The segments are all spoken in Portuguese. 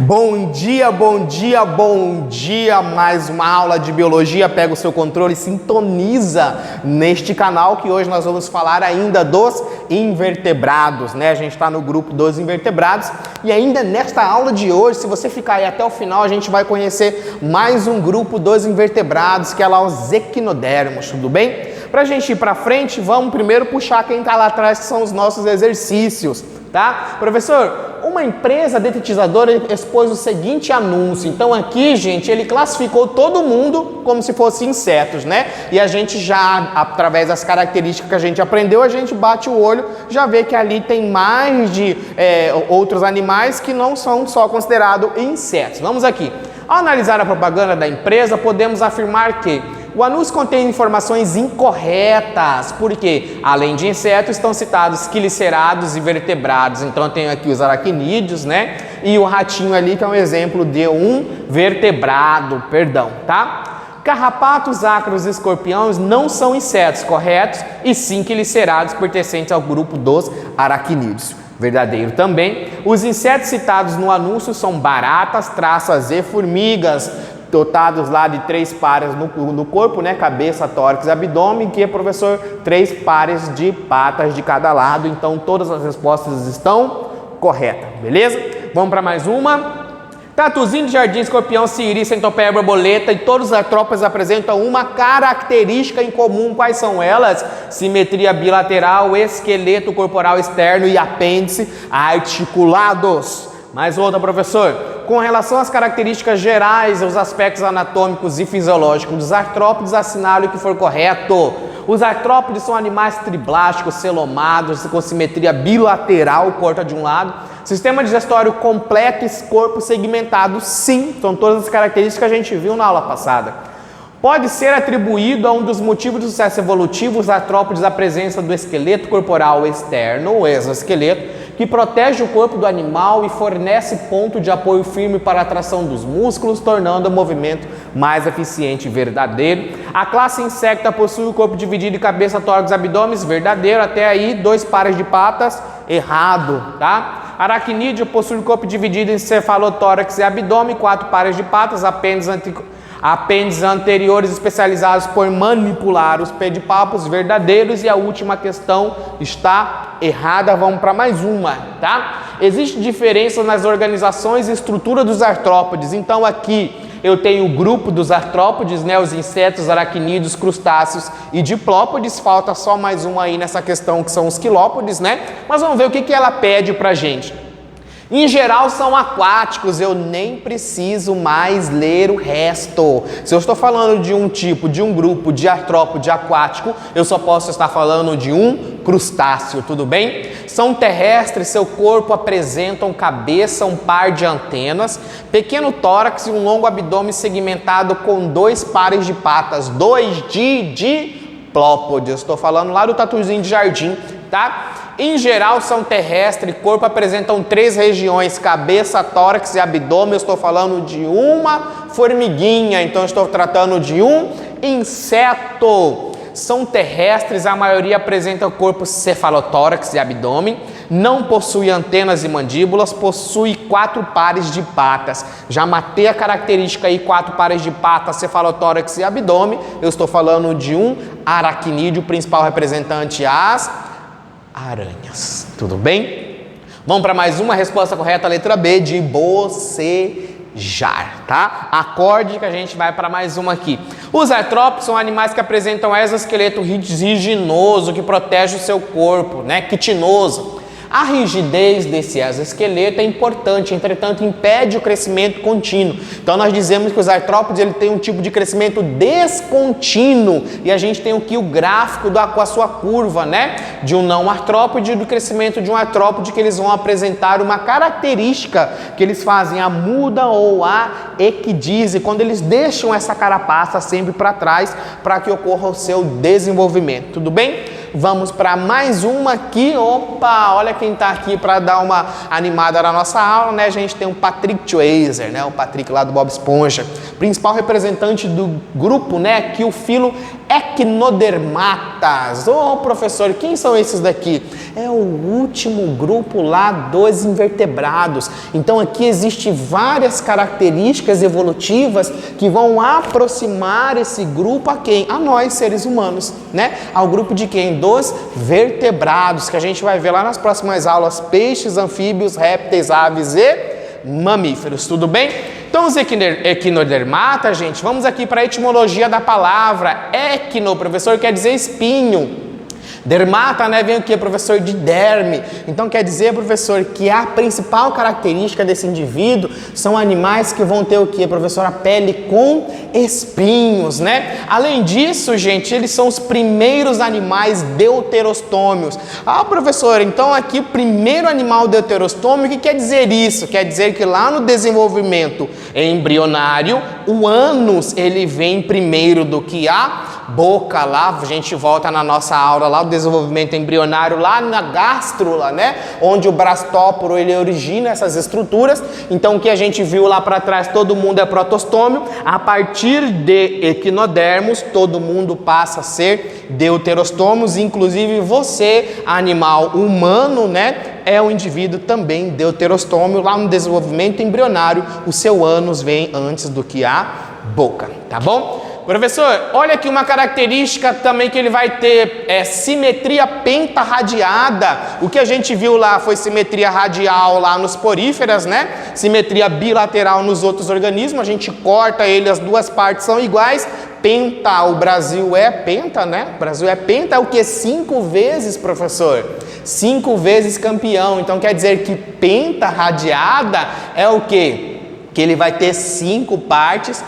Bom dia, bom dia, bom dia! Mais uma aula de biologia. Pega o seu controle e sintoniza neste canal que hoje nós vamos falar ainda dos invertebrados, né? A gente está no grupo dos invertebrados e ainda nesta aula de hoje, se você ficar aí até o final, a gente vai conhecer mais um grupo dos invertebrados, que é lá os equinodermos, tudo bem? Para a gente ir para frente, vamos primeiro puxar quem está lá atrás, que são os nossos exercícios, tá? Professor, uma empresa detetizadora expôs o seguinte anúncio. Então aqui, gente, ele classificou todo mundo como se fossem insetos, né? E a gente já, através das características que a gente aprendeu, a gente bate o olho, já vê que ali tem mais de outros animais que não são só considerados insetos. Vamos aqui. Ao analisar a propaganda da empresa, podemos afirmar que o anúncio contém informações incorretas, porque, além de insetos, estão citados quilicerados e vertebrados. Então, eu tenho aqui os aracnídeos, né? E o ratinho ali, que é um exemplo de um vertebrado, tá? Carrapatos, ácaros e escorpiões não são insetos corretos, e sim quilicerados pertencentes ao grupo dos aracnídeos. Verdadeiro também. Os insetos citados no anúncio são baratas, traças e formigas, dotados lá de 3 pares no corpo, né? Cabeça, tórax e abdômen, que é, professor, 3 pares de patas de cada lado. Então, todas as respostas estão corretas, beleza? Vamos para mais uma. Tatuzinho de jardim, escorpião, siri, centopeia, borboleta e todos os artrópodes apresentam uma característica em comum. Quais são elas? Simetria bilateral, esqueleto corporal externo e apêndice articulados. Mais outra, professor. Com relação às características gerais, os aspectos anatômicos e fisiológicos dos artrópodes, assinale o que for correto. Os artrópodes são animais triblásticos, celomados, com simetria bilateral, corta de um lado. Sistema digestório completo e corpo segmentado, sim. São todas as características que a gente viu na aula passada. Pode ser atribuído a um dos motivos do sucesso evolutivo, os artrópodes, a presença do esqueleto corporal externo, o exoesqueleto, que protege o corpo do animal e fornece ponto de apoio firme para a tração dos músculos, tornando o movimento mais eficiente e verdadeiro. A classe insecta possui o corpo dividido em cabeça, tórax e abdômen, verdadeiro. Até aí, 2 pares de patas, errado, tá? Aracnídeo possui o corpo dividido em cefalotórax e abdômen, 4 pares de patas, apêndices anteriores especializados por manipular os pedipalpos, verdadeiros. E a última questão está errada. Vamos para mais uma, tá? Existe diferença nas organizações e estrutura dos artrópodes. Então aqui eu tenho o grupo dos artrópodes, né? Os insetos, aracnídeos, crustáceos e diplópodes. Falta só mais uma aí nessa questão, que são os quilópodes, né? Mas vamos ver o que ela pede pra gente. Em geral são aquáticos, eu nem preciso mais ler o resto. Se eu estou falando de um tipo, de um grupo de artrópode aquático, eu só posso estar falando de um crustáceo, tudo bem? São terrestres, seu corpo apresenta cabeça, um par de antenas, pequeno tórax e um longo abdômen segmentado com 2 pares de patas, 2 diplópodes. Eu estou falando lá do tatuzinho de jardim, tá? Em geral são terrestres, corpo apresentam 3 regiões, cabeça, tórax e abdômen. Eu estou falando de uma formiguinha, então eu estou tratando de um inseto. São terrestres, a maioria apresenta o corpo cefalotórax e abdômen, não possui antenas e mandíbulas, possui 4 pares de patas. Já matei a característica aí, 4 pares de patas, cefalotórax e abdômen. Eu estou falando de um aracnídeo, principal representante as aranhas, tudo bem? Vamos para mais uma resposta correta, letra B, de bocejar, tá? Acorde que a gente vai para mais uma aqui. Os artrópodes são animais que apresentam exoesqueleto riginoso, que protege o seu corpo, né? Quitinoso. A rigidez desse exoesqueleto é importante, entretanto, impede o crescimento contínuo. Então, nós dizemos que os artrópodes ele tem um tipo de crescimento descontínuo. E a gente tem aqui o gráfico com a sua curva, né? De um não artrópode e do crescimento de um artrópode, que eles vão apresentar uma característica que eles fazem a muda ou a equidise, quando eles deixam essa carapaça sempre para trás para que ocorra o seu desenvolvimento. Tudo bem? Vamos para mais uma aqui. Opa, olha quem está aqui para dar uma animada na nossa aula, né? A gente tem o Patrick Swayze, né? O Patrick lá do Bob Esponja, principal representante do grupo, né? Aqui o filo equinodermatas. Ô, professor, quem são esses daqui? É o último grupo lá dos invertebrados. Então aqui existe várias características evolutivas que vão aproximar esse grupo a quem? A nós, seres humanos, né? Ao grupo de quem? Dos vertebrados, que a gente vai ver lá nas próximas aulas: peixes, anfíbios, répteis, aves e mamíferos, tudo bem? Então os equinodermatas, gente, vamos aqui para a etimologia da palavra. Equino, professor, quer dizer espinho. Dermata, né, vem o que, professor? De derme. Então quer dizer, professor, que a principal característica desse indivíduo são animais que vão ter o que, professor? A pele com espinhos, né? Além disso, gente, eles são os primeiros animais deuterostômios. Ah, professor, então aqui o primeiro animal deuterostômio, o que quer dizer isso? Quer dizer que lá no desenvolvimento embrionário, o ânus, ele vem primeiro do que a boca. Lá a gente volta na nossa aula lá, o desenvolvimento embrionário lá na gástrula, né? Onde o brastóporo ele origina essas estruturas. Então o que a gente viu lá para trás, todo mundo é protostômio. A partir de equinodermos, todo mundo passa a ser deuterostômios, inclusive você, animal humano, né? É um indivíduo também deuterostômio. Lá no desenvolvimento embrionário, o seu ânus vem antes do que a boca, tá bom? Professor, olha aqui uma característica também que ele vai ter, simetria pentarradiada. O que a gente viu lá foi simetria radial lá nos poríferas, né? Simetria bilateral nos outros organismos. A gente corta ele, as duas partes são iguais. Penta, o Brasil é penta, né? O Brasil é penta, é o que? 5 vezes, professor? 5 vezes campeão. Então quer dizer que pentarradiada é o quê? Que ele vai ter 5 partes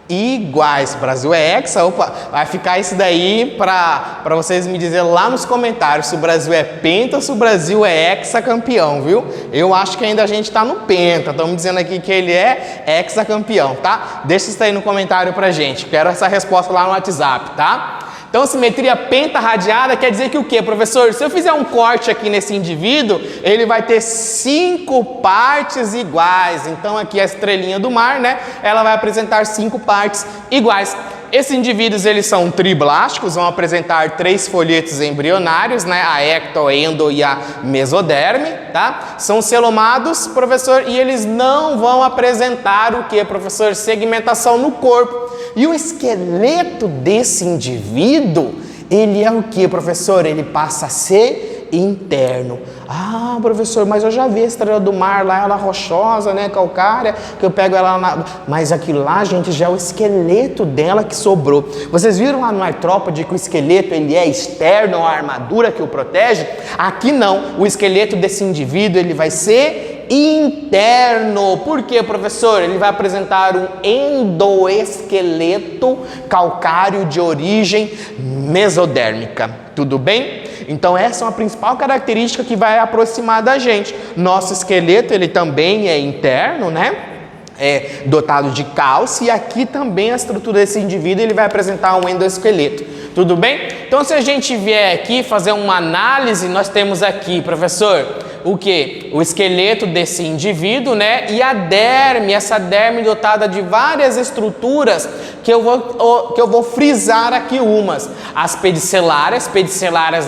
iguais. O Brasil é hexa. Opa, vai ficar isso daí para vocês me dizerem lá nos comentários se o Brasil é penta ou se o Brasil é hexacampeão, viu? Eu acho que ainda a gente está no penta. Estamos dizendo aqui que ele é hexacampeão, tá? Deixa isso aí no comentário pra gente. Quero essa resposta lá no WhatsApp, tá? Então, simetria pentarradiada quer dizer que o quê, professor? Se eu fizer um corte aqui nesse indivíduo, ele vai ter 5 partes iguais. Então, aqui a estrelinha do mar, né? Ela vai apresentar 5 partes iguais. Esses indivíduos, eles são triblásticos, vão apresentar 3 folhetos embrionários, né? A ecto, endo e a mesoderme, tá? São celomados, professor, e eles não vão apresentar o que, professor? Segmentação no corpo. E o esqueleto desse indivíduo, ele é o que, professor? Ele passa a ser interno. Ah, professor, mas eu já vi a estrela do mar lá, ela rochosa, né, calcária, que eu pego ela na... Mas aquilo lá, gente, já é o esqueleto dela que sobrou. Vocês viram lá no artrópode que o esqueleto, ele é externo, a armadura que o protege? Aqui não, o esqueleto desse indivíduo, ele vai ser interno. Por quê, professor? Ele vai apresentar um endoesqueleto calcário de origem mesodérmica. Tudo bem? Então essa é uma principal característica que vai aproximar da gente. Nosso esqueleto, ele também é interno, né? É dotado de cálcio, e aqui também a estrutura desse indivíduo ele vai apresentar um endoesqueleto. Tudo bem? Então se a gente vier aqui fazer uma análise, nós temos aqui, professor, o que? O esqueleto desse indivíduo, né? E a derme, essa derme dotada de várias estruturas que eu vou frisar aqui umas. As pedicelares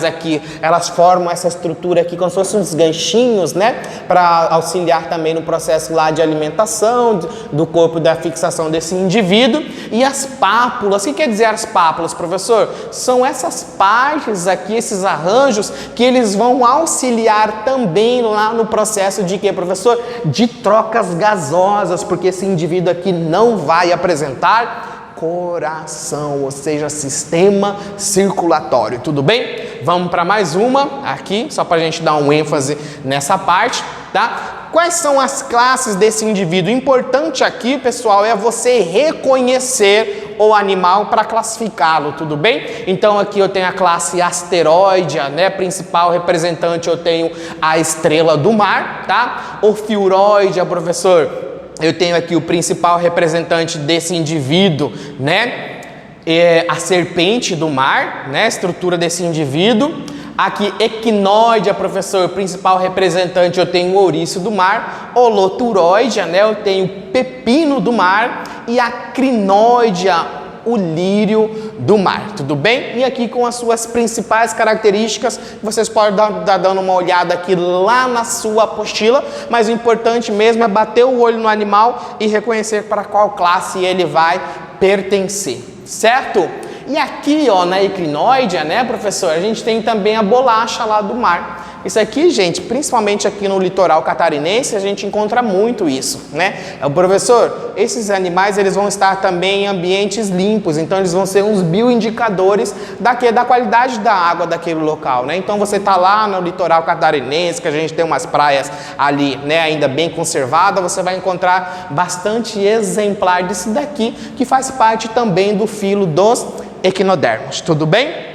aqui, elas formam essa estrutura aqui como se fossem uns ganchinhos, né? Para auxiliar também no processo lá de alimentação do corpo, da fixação desse indivíduo. E as pápulas, o que quer dizer as pápulas, professor? São essas partes aqui, esses arranjos que eles vão auxiliar também lá no processo de quê, professor? De trocas gasosas, porque esse indivíduo aqui não vai apresentar coração, ou seja, sistema circulatório. Tudo bem? Vamos para mais uma aqui, só para a gente dar um ênfase nessa parte, tá? Quais são as classes desse indivíduo? Importante aqui, pessoal, é você reconhecer o animal para classificá-lo, tudo bem? Então aqui eu tenho a classe asteroide, né? Principal representante eu tenho a estrela do mar, tá? O fiuroide, professor, eu tenho aqui o principal representante desse indivíduo, né? A serpente do mar, né? Estrutura desse indivíduo. Aqui, equinoide, professor, principal representante, eu tenho o ouriço do mar. Holoturoide, né? Eu tenho pepino do mar. E a crinoide, o lírio do mar, tudo bem? E aqui com as suas principais características, vocês podem dar dando uma olhada aqui lá na sua apostila, mas o importante mesmo é bater o olho no animal e reconhecer para qual classe ele vai pertencer, certo? E aqui, ó, na equinóidea, né, professor, a gente tem também a bolacha lá do mar. Isso aqui, gente, principalmente aqui no litoral catarinense, a gente encontra muito isso, né? Professor, esses animais, eles vão estar também em ambientes limpos, então eles vão ser uns bioindicadores da qualidade da água daquele local, né? Então você tá lá no litoral catarinense, que a gente tem umas praias ali, né, ainda bem conservadas, você vai encontrar bastante exemplar disso daqui, que faz parte também do filo dos equinodermos, tudo bem?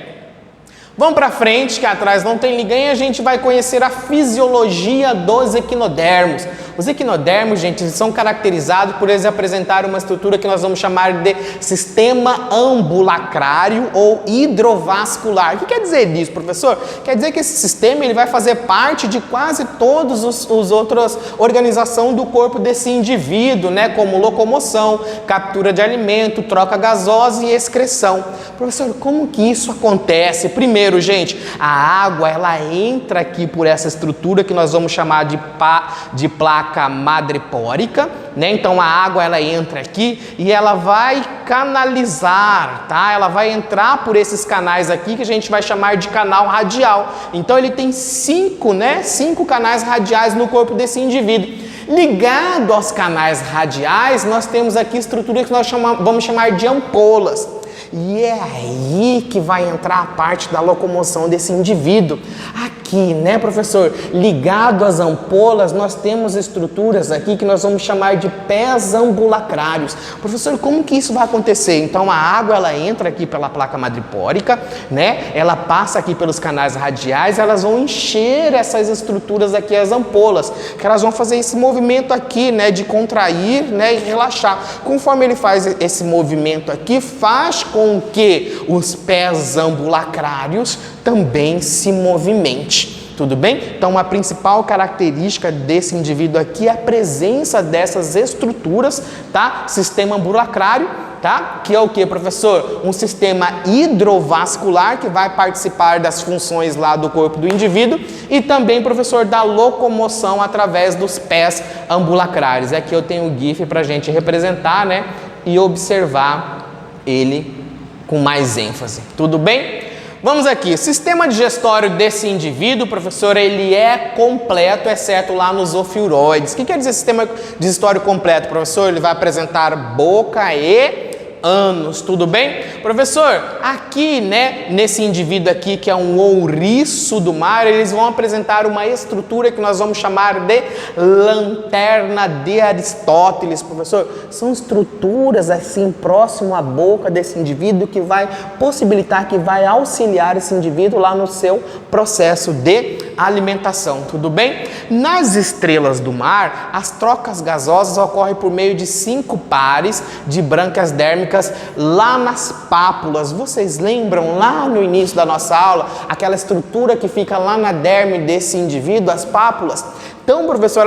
Vamos para frente, que atrás não tem ninguém, a gente vai conhecer a fisiologia dos equinodermos. Os equinodermos, gente, são caracterizados por eles apresentarem uma estrutura que nós vamos chamar de sistema ambulacrário ou hidrovascular. O que quer dizer isso, professor? Quer dizer que esse sistema ele vai fazer parte de quase todos os outras organizações do corpo desse indivíduo, né? Como locomoção, captura de alimento, troca gasosa e excreção. Professor, como que isso acontece? Primeiro, gente, a água ela entra aqui por essa estrutura que nós vamos chamar de placa madrepórica, né? Então a água ela entra aqui e ela vai canalizar, tá? Ela vai entrar por esses canais aqui que a gente vai chamar de canal radial. Então ele tem 5 canais radiais no corpo desse indivíduo. Ligado aos canais radiais, nós temos aqui estruturas que nós vamos chamar de ampolas. E é aí que vai entrar a parte da locomoção desse indivíduo. Aqui, né, professor? Ligado às ampolas, nós temos estruturas aqui que nós vamos chamar de pés ambulacrários. Professor, como que isso vai acontecer? Então, a água, ela entra aqui pela placa madrepórica, né? Ela passa aqui pelos canais radiais, elas vão encher essas estruturas aqui, as ampolas, que elas vão fazer esse movimento aqui, né, de contrair, né, e relaxar. Conforme ele faz esse movimento aqui, faz com que os pés ambulacrários também se movimentem. Tudo bem? Então, a principal característica desse indivíduo aqui é a presença dessas estruturas, tá? Sistema ambulacrário, tá? Que é o que, professor? Um sistema hidrovascular que vai participar das funções lá do corpo do indivíduo e também, professor, da locomoção através dos pés ambulacrários. Aqui eu tenho o GIF para a gente representar, né? E observar ele com mais ênfase. Tudo bem? Vamos aqui. O sistema digestório desse indivíduo, professor, ele é completo, exceto lá nos ofiuroides. O que quer dizer sistema digestório completo, professor? Ele vai apresentar boca e ânus, tudo bem? Professor, aqui, né, nesse indivíduo aqui que é um ouriço do mar, eles vão apresentar uma estrutura que nós vamos chamar de lanterna de Aristóteles, professor. São estruturas assim próximo à boca desse indivíduo que vai possibilitar, que vai auxiliar esse indivíduo lá no seu processo de alimentação, tudo bem? Nas estrelas do mar, as trocas gasosas ocorrem por meio de 5 pares de brânquias dérmicas lá nas pápulas. Vocês lembram lá no início da nossa aula, aquela estrutura que fica lá na derme desse indivíduo, as pápulas? Então, professor,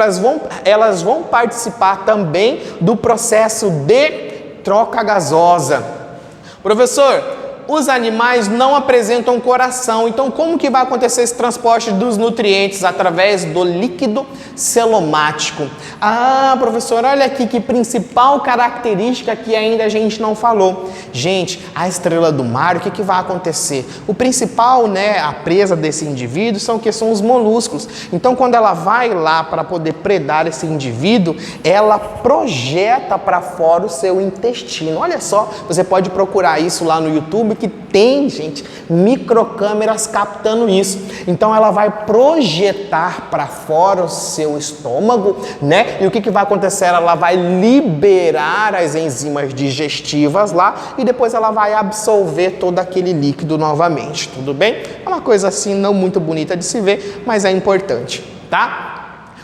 elas vão participar também do processo de troca gasosa. Professor, os animais não apresentam coração, então como que vai acontecer esse transporte dos nutrientes? Através do líquido celomático. Ah, professor, olha aqui que principal característica que ainda a gente não falou. Gente, a estrela do mar, o que vai acontecer? O principal, né, a presa desse indivíduo são os moluscos. Então, quando ela vai lá para poder predar esse indivíduo, ela projeta para fora o seu intestino. Olha só, você pode procurar isso lá no YouTube, que tem, gente, microcâmeras captando isso. Então ela vai projetar para fora o seu estômago, né? E o que vai acontecer? Ela vai liberar as enzimas digestivas lá e depois ela vai absorver todo aquele líquido novamente, tudo bem? É uma coisa assim não muito bonita de se ver, mas é importante, tá?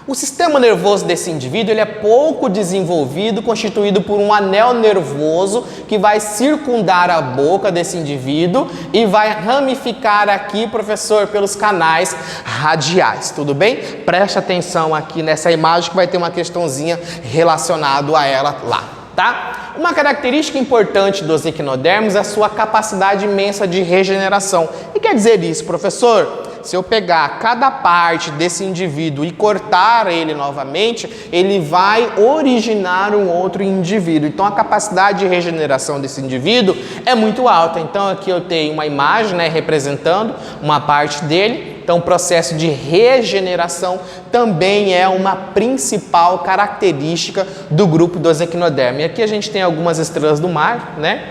O sistema nervoso desse indivíduo ele é pouco desenvolvido, constituído por um anel nervoso que vai circundar a boca desse indivíduo e vai ramificar aqui, professor, pelos canais radiais, tudo bem? Preste atenção aqui nessa imagem que vai ter uma questãozinha relacionada a ela lá, tá? Uma característica importante dos equinodermos é a sua capacidade imensa de regeneração. E quer dizer isso, professor? Se eu pegar cada parte desse indivíduo e cortar ele novamente, ele vai originar um outro indivíduo. Então, a capacidade de regeneração desse indivíduo é muito alta. Então, aqui eu tenho uma imagem, né, representando uma parte dele. Então, o processo de regeneração também é uma principal característica do grupo dos equinodermos. E aqui a gente tem algumas estrelas do mar, né?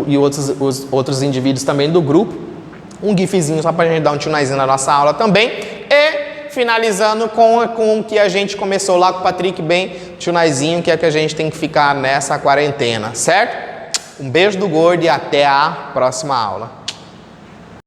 E outros indivíduos também do grupo. Um gifzinho só para a gente dar um tchunaizinho na nossa aula também. E finalizando com o que a gente começou lá com o Patrick, bem tchunaizinho, que é que a gente tem que ficar nessa quarentena, certo? Um beijo do gordo e até a próxima aula.